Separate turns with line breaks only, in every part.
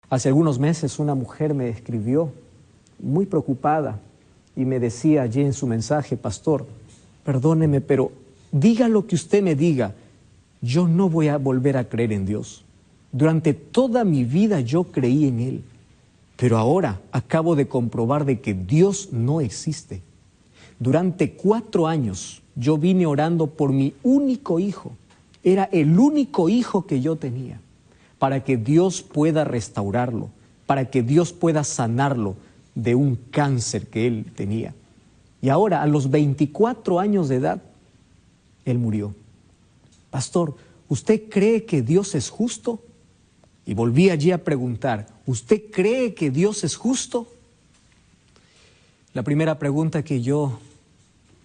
Hace algunos meses una mujer me escribió muy preocupada y me decía allí en su mensaje: pastor, perdóneme, pero diga lo que usted me diga, yo no voy a volver a creer en Dios. Durante toda mi vida yo creí en Él, pero ahora acabo de comprobar de que Dios no existe. Durante 4 años yo vine orando por mi único hijo. Era el único hijo que yo tenía, para que Dios pueda restaurarlo, para que Dios pueda sanarlo de un cáncer que él tenía. Y ahora, a los 24 años de edad, él murió. Pastor, ¿usted cree que Dios es justo? Y volví allí a preguntar, ¿usted cree que Dios es justo? La primera pregunta que yo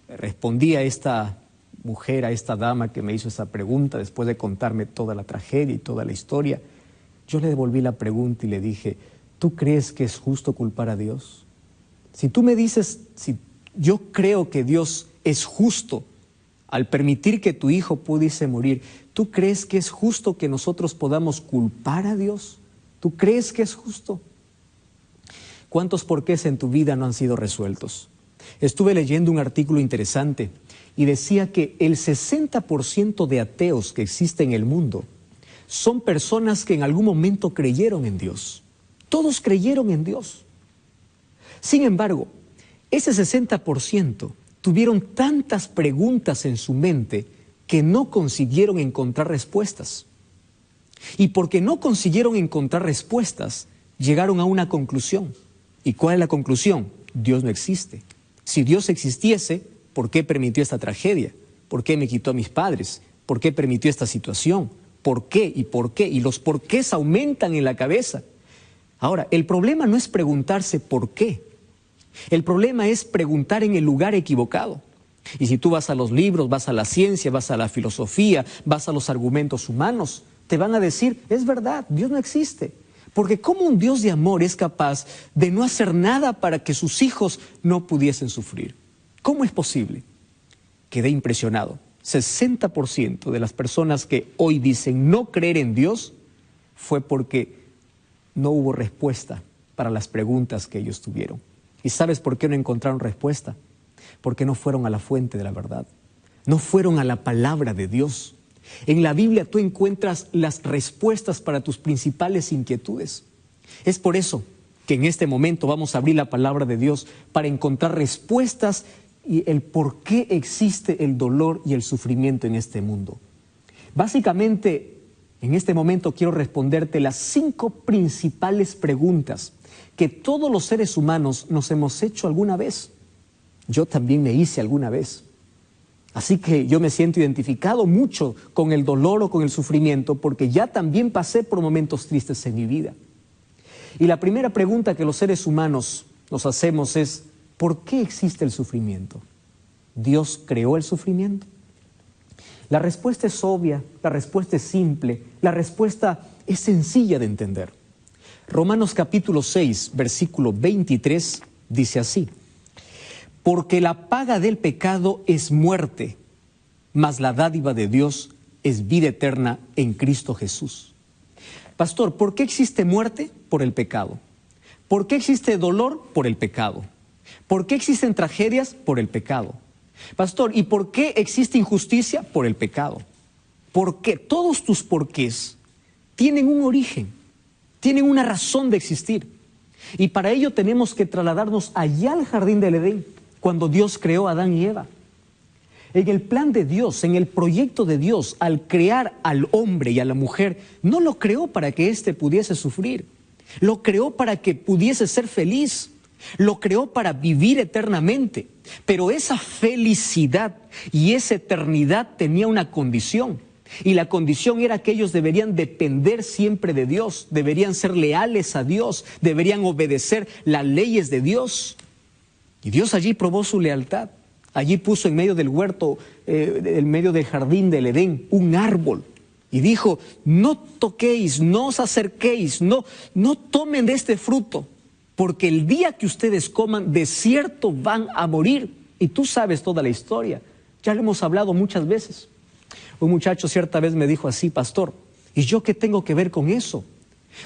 respondí a esta mujer, a esta dama que me hizo esa pregunta, después de contarme toda la tragedia y toda la historia, yo le devolví la pregunta y le dije: ¿tú crees que es justo culpar a Dios? Si tú me dices, si yo creo que Dios es justo al permitir que tu hijo pudiese morir, ¿tú crees que es justo que nosotros podamos culpar a Dios? ¿Tú crees que es justo? ¿Cuántos porqués en tu vida no han sido resueltos? Estuve leyendo un artículo interesante y decía que el 60% de ateos que existe en el mundo son personas que en algún momento creyeron en Dios. Todos creyeron en Dios. Sin embargo, ese 60% tuvieron tantas preguntas en su mente que no consiguieron encontrar respuestas. Y porque no consiguieron encontrar respuestas, llegaron a una conclusión. ¿Y cuál es la conclusión? Dios no existe. Si Dios existiese, ¿por qué permitió esta tragedia? ¿Por qué me quitó a mis padres? ¿Por qué permitió esta situación? ¿Por qué y por qué? Y los porqués aumentan en la cabeza. Ahora, el problema no es preguntarse por qué. El problema es preguntar en el lugar equivocado. Y si tú vas a los libros, vas a la ciencia, vas a la filosofía, vas a los argumentos humanos, te van a decir, es verdad, Dios no existe. Porque ¿cómo un Dios de amor es capaz de no hacer nada para que sus hijos no pudiesen sufrir? ¿Cómo es posible? Quedé impresionado. 60% de las personas que hoy dicen no creer en Dios fue porque no hubo respuesta para las preguntas que ellos tuvieron. ¿Y sabes por qué no encontraron respuesta? Porque no fueron a la fuente de la verdad. No fueron a la palabra de Dios. En la Biblia tú encuentras las respuestas para tus principales inquietudes. Es por eso que en este momento vamos a abrir la palabra de Dios para encontrar respuestas y el por qué existe el dolor y el sufrimiento en este mundo. Básicamente, en este momento quiero responderte las 5 principales preguntas que todos los seres humanos nos hemos hecho alguna vez. Yo también me hice alguna vez. Así que yo me siento identificado mucho con el dolor o con el sufrimiento porque ya también pasé por momentos tristes en mi vida. Y la primera pregunta que los seres humanos nos hacemos es: ¿por qué existe el sufrimiento? ¿Dios creó el sufrimiento? La respuesta es obvia, la respuesta es simple, la respuesta es sencilla de entender. Romanos capítulo 6, versículo 23 dice así: porque la paga del pecado es muerte, mas la dádiva de Dios es vida eterna en Cristo Jesús. Pastor, ¿por qué existe muerte? Por el pecado. ¿Por qué existe dolor? Por el pecado. ¿Por qué existen tragedias? Por el pecado. Pastor, ¿y por qué existe injusticia? Por el pecado. ¿Por qué? Todos tus porqués tienen un origen, tienen una razón de existir. Y para ello tenemos que trasladarnos allá al jardín del Edén, cuando Dios creó a Adán y Eva. En el plan de Dios, en el proyecto de Dios, al crear al hombre y a la mujer, no lo creó para que éste pudiese sufrir. Lo creó para que pudiese ser feliz. Lo creó para vivir eternamente. Pero esa felicidad y esa eternidad tenía una condición. Y la condición era que ellos deberían depender siempre de Dios, deberían ser leales a Dios, deberían obedecer las leyes de Dios. Y Dios allí probó su lealtad. Allí puso en medio del huerto, en medio del jardín del Edén, un árbol. Y dijo: no toquéis, no os acerquéis, no tomen de este fruto, porque el día que ustedes coman, de cierto van a morir. Y tú sabes toda la historia, ya lo hemos hablado muchas veces. Un muchacho cierta vez me dijo así: pastor, ¿y yo qué tengo que ver con eso?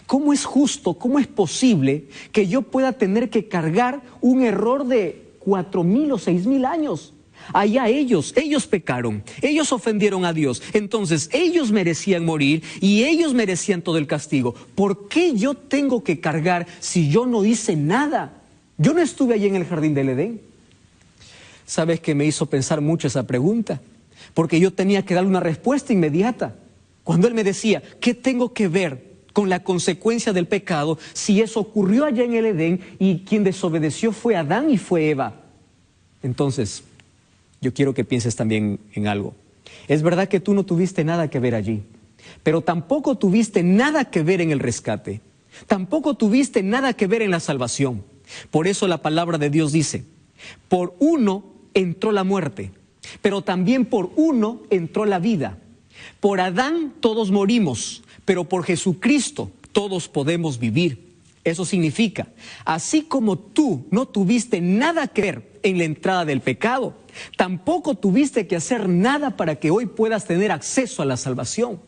¿Cómo es justo, cómo es posible que yo pueda tener que cargar un error de 4,000 o 6,000 años? Allá ellos pecaron, ellos ofendieron a Dios, entonces ellos merecían morir y ellos merecían todo el castigo. ¿Por qué yo tengo que cargar si yo no hice nada? Yo no estuve allí en el jardín del Edén. ¿Sabes qué me hizo pensar mucho esa pregunta? Porque yo tenía que darle una respuesta inmediata. Cuando él me decía, ¿qué tengo que ver con la consecuencia del pecado si eso ocurrió allá en el Edén y quien desobedeció fue Adán y fue Eva? Entonces, yo quiero que pienses también en algo. Es verdad que tú no tuviste nada que ver allí, pero tampoco tuviste nada que ver en el rescate. Tampoco tuviste nada que ver en la salvación. Por eso la palabra de Dios dice, por uno entró la muerte, pero también por uno entró la vida. Por Adán todos morimos, pero por Jesucristo todos podemos vivir. Eso significa, así como tú no tuviste nada que ver en la entrada del pecado, tampoco tuviste que hacer nada para que hoy puedas tener acceso a la salvación.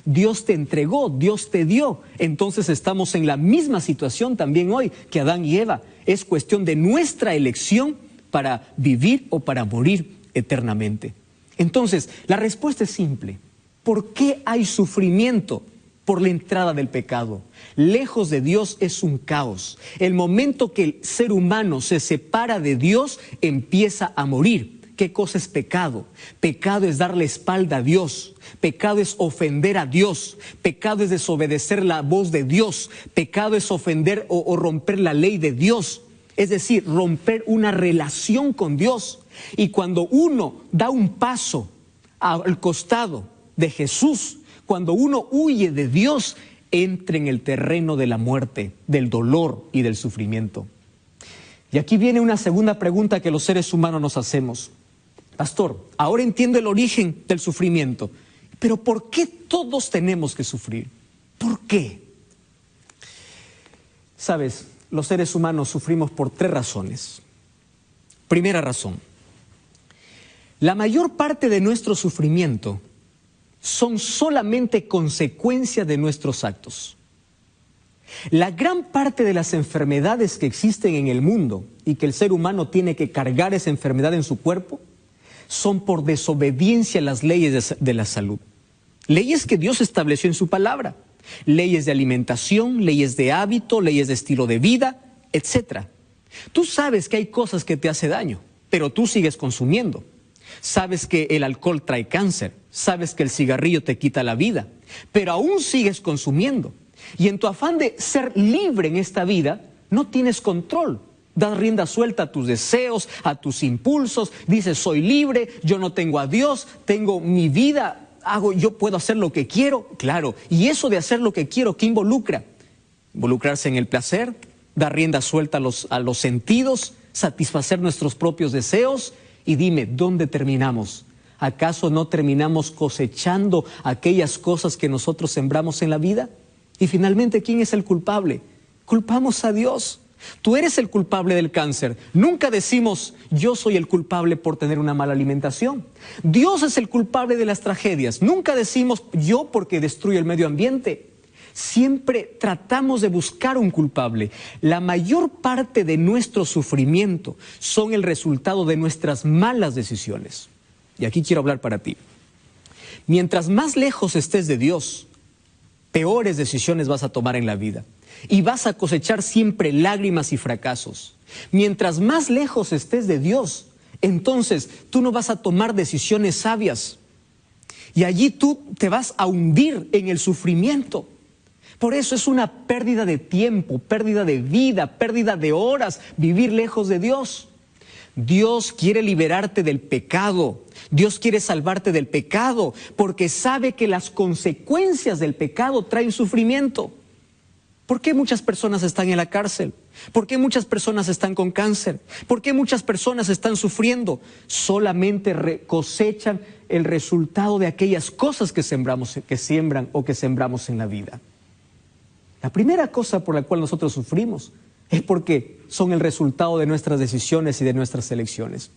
Dios te entregó, Dios te dio. Entonces estamos en la misma situación también hoy que Adán y Eva. Es cuestión de nuestra elección para vivir o para morir eternamente. Entonces, la respuesta es simple. ¿Por qué hay sufrimiento? Por la entrada del pecado. Lejos de Dios es un caos. El momento que el ser humano se separa de Dios, empieza a morir. ¿Qué cosa es pecado? Pecado es darle espalda a Dios. Pecado es ofender a Dios. Pecado es desobedecer la voz de Dios. Pecado es ofender o romper la ley de Dios. Es decir, romper una relación con Dios. Y cuando uno da un paso al costado de Jesús, cuando uno huye de Dios, entra en el terreno de la muerte, del dolor y del sufrimiento. Y aquí viene una segunda pregunta que los seres humanos nos hacemos. Pastor, ahora entiendo el origen del sufrimiento, pero ¿por qué todos tenemos que sufrir? ¿Por qué? Sabes, los seres humanos sufrimos por 3 razones. Primera razón, la mayor parte de nuestro sufrimiento son solamente consecuencia de nuestros actos. La gran parte de las enfermedades que existen en el mundo y que el ser humano tiene que cargar esa enfermedad en su cuerpo son por desobediencia a las leyes de la salud. Leyes que Dios estableció en su palabra. Leyes de alimentación, leyes de hábito, leyes de estilo de vida, etc. Tú sabes que hay cosas que te hacen daño, pero tú sigues consumiendo. Sabes que el alcohol trae cáncer, sabes que el cigarrillo te quita la vida, pero aún sigues consumiendo. Y en tu afán de ser libre en esta vida, no tienes control. Das rienda suelta a tus deseos, a tus impulsos, dices soy libre, yo no tengo a Dios, tengo mi vida, yo puedo hacer lo que quiero. Claro, y eso de hacer lo que quiero, ¿qué involucra? Involucrarse en el placer, dar rienda suelta a los sentidos, satisfacer nuestros propios deseos. Y dime, ¿dónde terminamos? ¿Acaso no terminamos cosechando aquellas cosas que nosotros sembramos en la vida? Y finalmente, ¿quién es el culpable? Culpamos a Dios. Tú eres el culpable del cáncer. Nunca decimos, yo soy el culpable por tener una mala alimentación. Dios es el culpable de las tragedias. Nunca decimos, yo porque destruyo el medio ambiente. Siempre tratamos de buscar un culpable. La mayor parte de nuestro sufrimiento son el resultado de nuestras malas decisiones. Y aquí quiero hablar para ti. Mientras más lejos estés de Dios, peores decisiones vas a tomar en la vida. Y vas a cosechar siempre lágrimas y fracasos. Mientras más lejos estés de Dios, entonces tú no vas a tomar decisiones sabias. Y allí tú te vas a hundir en el sufrimiento. Por eso es una pérdida de tiempo, pérdida de vida, pérdida de horas, vivir lejos de Dios. Dios quiere liberarte del pecado. Dios quiere salvarte del pecado porque sabe que las consecuencias del pecado traen sufrimiento. ¿Por qué muchas personas están en la cárcel? ¿Por qué muchas personas están con cáncer? ¿Por qué muchas personas están sufriendo? Solamente cosechan el resultado de aquellas cosas que siembran o que sembramos en la vida. La primera cosa por la cual nosotros sufrimos es porque son el resultado de nuestras decisiones y de nuestras elecciones.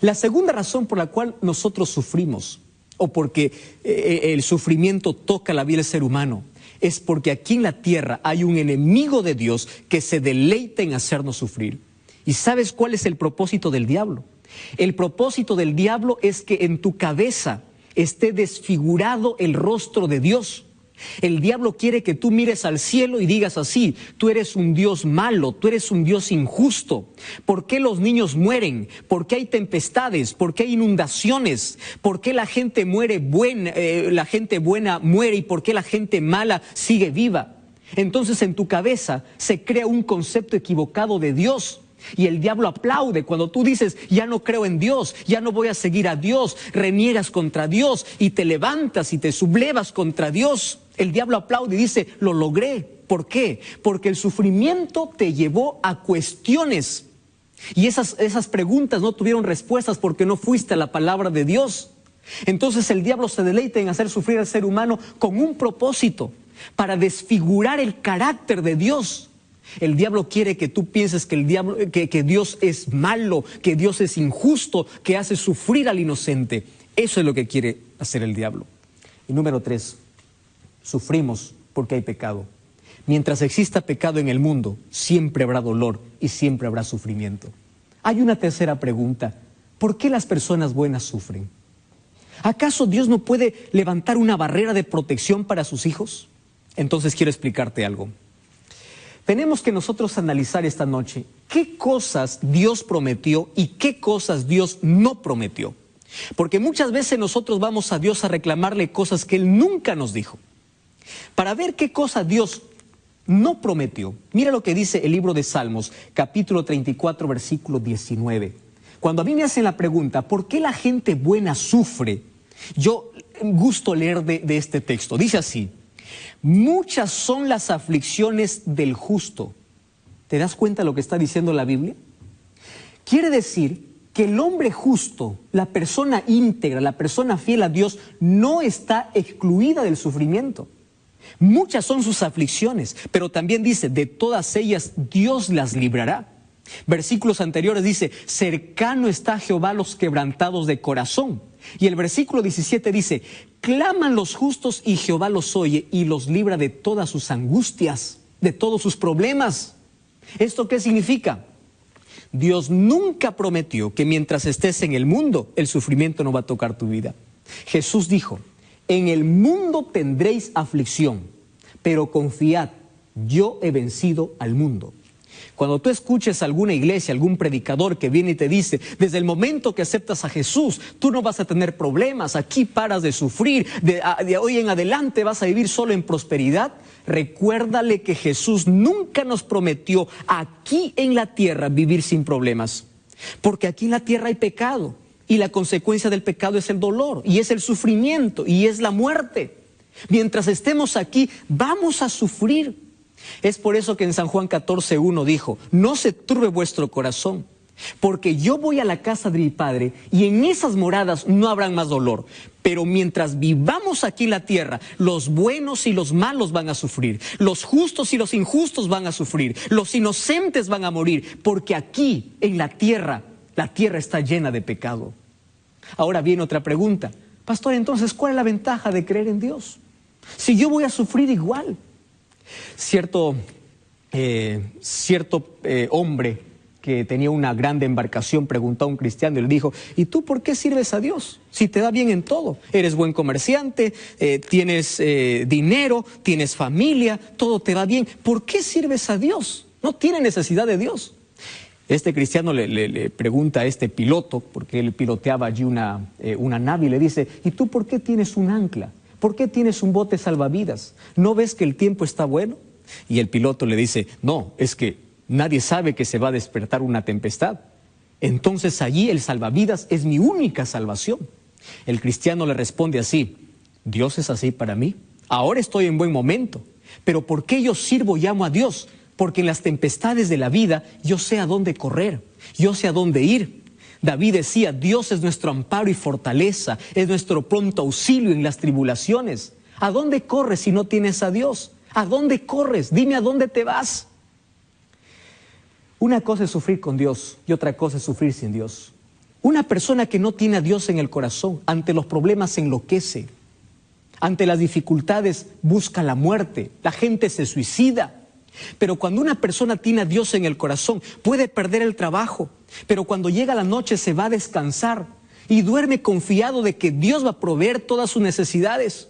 La segunda razón por la cual nosotros sufrimos, o porque el sufrimiento toca la vida del ser humano, es porque aquí en la tierra hay un enemigo de Dios que se deleita en hacernos sufrir. ¿Y sabes cuál es el propósito del diablo? El propósito del diablo es que en tu cabeza esté desfigurado el rostro de Dios. El diablo quiere que tú mires al cielo y digas así: tú eres un Dios malo, tú eres un Dios injusto. ¿Por qué los niños mueren? ¿Por qué hay tempestades? ¿Por qué hay inundaciones? ¿Por qué la gente la gente buena muere y por qué la gente mala sigue viva? Entonces en tu cabeza se crea un concepto equivocado de Dios. Y el diablo aplaude cuando tú dices: ya no creo en Dios, ya no voy a seguir a Dios, reniegas contra Dios y te levantas y te sublevas contra Dios. El diablo aplaude y dice: lo logré. ¿Por qué? Porque el sufrimiento te llevó a cuestiones y esas preguntas no tuvieron respuestas porque no fuiste a la palabra de Dios. Entonces el diablo se deleita en hacer sufrir al ser humano con un propósito: para desfigurar el carácter de Dios. El diablo quiere que tú pienses que Dios es malo, que Dios es injusto, que hace sufrir al inocente. Eso es lo que quiere hacer el diablo. Y número 3, sufrimos porque hay pecado. Mientras exista pecado en el mundo, siempre habrá dolor y siempre habrá sufrimiento. Hay una tercera pregunta: ¿por qué las personas buenas sufren? ¿Acaso Dios no puede levantar una barrera de protección para sus hijos? Entonces quiero explicarte algo. Tenemos que nosotros analizar esta noche qué cosas Dios prometió y qué cosas Dios no prometió. Porque muchas veces nosotros vamos a Dios a reclamarle cosas que Él nunca nos dijo. Para ver qué cosa Dios no prometió, mira lo que dice el libro de Salmos, capítulo 34, versículo 19. Cuando a mí me hacen la pregunta: ¿por qué la gente buena sufre? Yo gusto leer de este texto. Dice así: muchas son las aflicciones del justo. ¿Te das cuenta de lo que está diciendo la Biblia? Quiere decir que el hombre justo, la persona íntegra, la persona fiel a Dios, no está excluida del sufrimiento. Muchas son sus aflicciones, pero también dice: de todas ellas Dios las librará. Versículos anteriores dice: cercano está a Jehová los quebrantados de corazón. Y el versículo 17 dice: claman los justos y Jehová los oye y los libra de todas sus angustias, de todos sus problemas. ¿Esto qué significa? Dios nunca prometió que mientras estés en el mundo, el sufrimiento no va a tocar tu vida. Jesús dijo: en el mundo tendréis aflicción, pero confiad, yo he vencido al mundo. Cuando tú escuches a alguna iglesia, algún predicador que viene y te dice: desde el momento que aceptas a Jesús, tú no vas a tener problemas, aquí paras de sufrir, de hoy en adelante vas a vivir solo en prosperidad, recuérdale que Jesús nunca nos prometió aquí en la tierra vivir sin problemas. Porque aquí en la tierra hay pecado, y la consecuencia del pecado es el dolor, y es el sufrimiento, y es la muerte. Mientras estemos aquí, vamos a sufrir. Es por eso que en San Juan 14:1 dijo: no se turbe vuestro corazón, porque yo voy a la casa de mi Padre y en esas moradas no habrán más dolor. Pero mientras vivamos aquí en la tierra, los buenos y los malos van a sufrir, los justos y los injustos van a sufrir, los inocentes van a morir, porque aquí en la tierra está llena de pecado. Ahora viene otra pregunta: pastor, entonces, ¿cuál es la ventaja de creer en Dios? Si yo voy a sufrir igual. Cierto hombre que tenía una grande embarcación preguntó a un cristiano y le dijo: ¿y tú por qué sirves a Dios? Si te da bien en todo, eres buen comerciante, tienes dinero, tienes familia, todo te va bien, ¿por qué sirves a Dios? No tiene necesidad de Dios. Este cristiano le pregunta a este piloto, porque él piloteaba allí una nave, y le dice: ¿y tú por qué tienes un ancla? ¿Por qué tienes un bote salvavidas? ¿No ves que el tiempo está bueno? Y el piloto le dice: no, es que nadie sabe que se va a despertar una tempestad. Entonces allí el salvavidas es mi única salvación. El cristiano le responde así: Dios es así para mí. Ahora estoy en buen momento. Pero ¿por qué yo sirvo y amo a Dios? Porque en las tempestades de la vida yo sé a dónde correr, yo sé a dónde ir. David decía: Dios es nuestro amparo y fortaleza, es nuestro pronto auxilio en las tribulaciones. ¿A dónde corres si no tienes a Dios? ¿A dónde corres? Dime a dónde te vas. Una cosa es sufrir con Dios y otra cosa es sufrir sin Dios. Una persona que no tiene a Dios en el corazón, ante los problemas se enloquece. Ante las dificultades busca la muerte, la gente se suicida. Pero cuando una persona tiene a Dios en el corazón, puede perder el trabajo, pero cuando llega la noche se va a descansar y duerme confiado de que Dios va a proveer todas sus necesidades.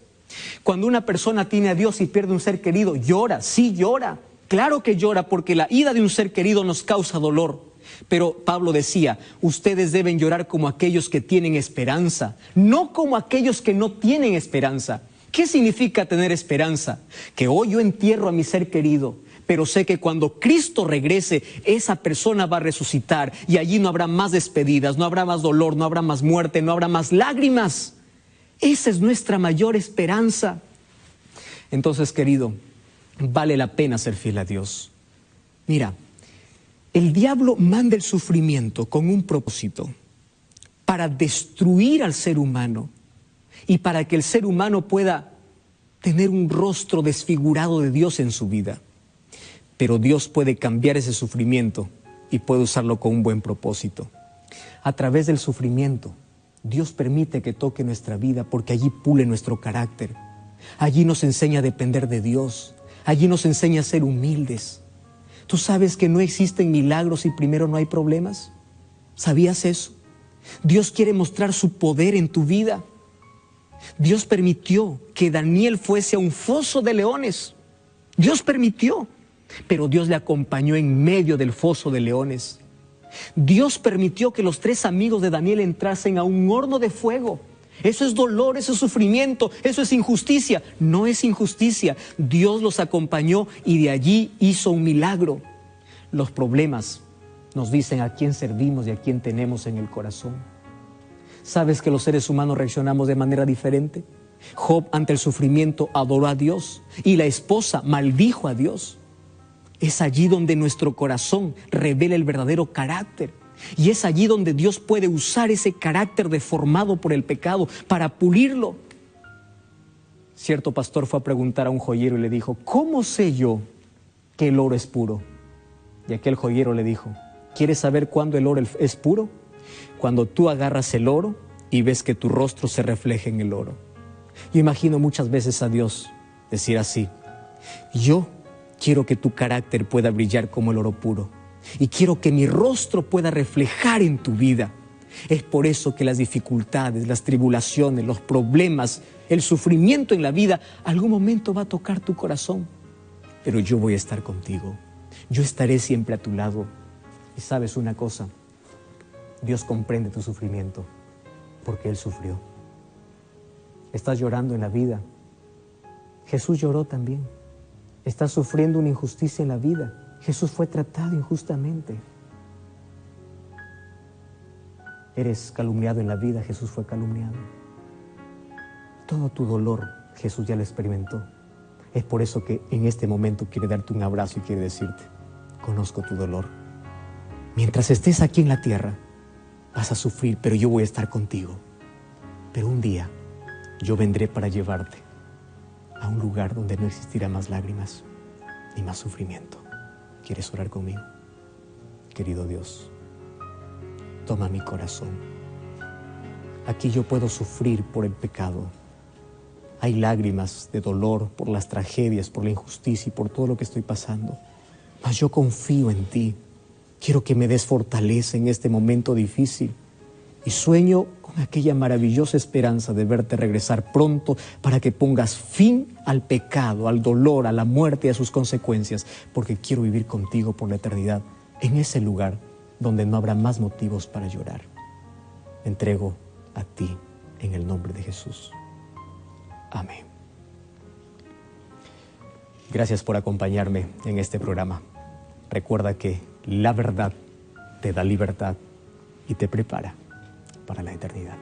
Cuando una persona tiene a Dios y pierde un ser querido, llora, sí llora. Claro que llora porque la ida de un ser querido nos causa dolor. Pero Pablo decía, ustedes deben llorar como aquellos que tienen esperanza, no como aquellos que no tienen esperanza. ¿Qué significa tener esperanza? Que hoy yo entierro a mi ser querido, pero sé que cuando Cristo regrese, esa persona va a resucitar y allí no habrá más despedidas, no habrá más dolor, no habrá más muerte, no habrá más lágrimas. Esa es nuestra mayor esperanza. Entonces, querido, vale la pena ser fiel a Dios. Mira, el diablo manda el sufrimiento con un propósito, para destruir al ser humano y para que el ser humano pueda tener un rostro desfigurado de Dios en su vida. Pero Dios puede cambiar ese sufrimiento y puede usarlo con un buen propósito. A través del sufrimiento, Dios permite que toque nuestra vida porque allí pule nuestro carácter. Allí nos enseña a depender de Dios. Allí nos enseña a ser humildes. ¿Tú sabes que no existen milagros si primero no hay problemas? ¿Sabías eso? Dios quiere mostrar su poder en tu vida. Dios permitió que Daniel fuese a un foso de leones. Dios permitió, pero Dios le acompañó en medio del foso de leones. Dios permitió que los 3 amigos de Daniel entrasen a un horno de fuego. Eso es dolor, eso es sufrimiento, eso es injusticia. No es injusticia. Dios los acompañó y de allí hizo un milagro. Los problemas nos dicen a quién servimos y a quién tenemos en el corazón. ¿Sabes que los seres humanos reaccionamos de manera diferente? Job ante el sufrimiento adoró a Dios y la esposa maldijo a Dios. Es allí donde nuestro corazón revela el verdadero carácter. Y es allí donde Dios puede usar ese carácter deformado por el pecado para pulirlo. Cierto pastor fue a preguntar a un joyero y le dijo, ¿cómo sé yo que el oro es puro? Y aquel joyero le dijo, ¿quieres saber cuándo el oro es puro? Cuando tú agarras el oro y ves que tu rostro se refleja en el oro. Yo imagino muchas veces a Dios decir así, yo quiero que tu carácter pueda brillar como el oro puro. Y quiero que mi rostro pueda reflejar en tu vida. Es por eso que las dificultades, las tribulaciones, los problemas, el sufrimiento en la vida, algún momento va a tocar tu corazón. Pero yo voy a estar contigo. Yo estaré siempre a tu lado. Y sabes una cosa, Dios comprende tu sufrimiento porque Él sufrió. Estás llorando en la vida. Jesús lloró también. Estás sufriendo una injusticia en la vida. Jesús fue tratado injustamente. Eres calumniado en la vida, Jesús fue calumniado. Todo tu dolor, Jesús ya lo experimentó. Es por eso que en este momento quiere darte un abrazo y quiere decirte, conozco tu dolor. Mientras estés aquí en la tierra, vas a sufrir, pero yo voy a estar contigo. Pero un día, yo vendré para llevarte a un lugar donde no existirá más lágrimas ni más sufrimiento. ¿Quieres orar conmigo? Querido Dios, toma mi corazón. Aquí yo puedo sufrir por el pecado. Hay lágrimas de dolor por las tragedias, por la injusticia y por todo lo que estoy pasando. Mas yo confío en ti. Quiero que me des fortaleza en este momento difícil. Y sueño con aquella maravillosa esperanza de verte regresar pronto para que pongas fin al pecado, al dolor, a la muerte y a sus consecuencias, porque quiero vivir contigo por la eternidad, en ese lugar donde no habrá más motivos para llorar. Me entrego a ti en el nombre de Jesús. Amén. Gracias por acompañarme en este programa. Recuerda que la verdad te da libertad y te prepara para la eternidad.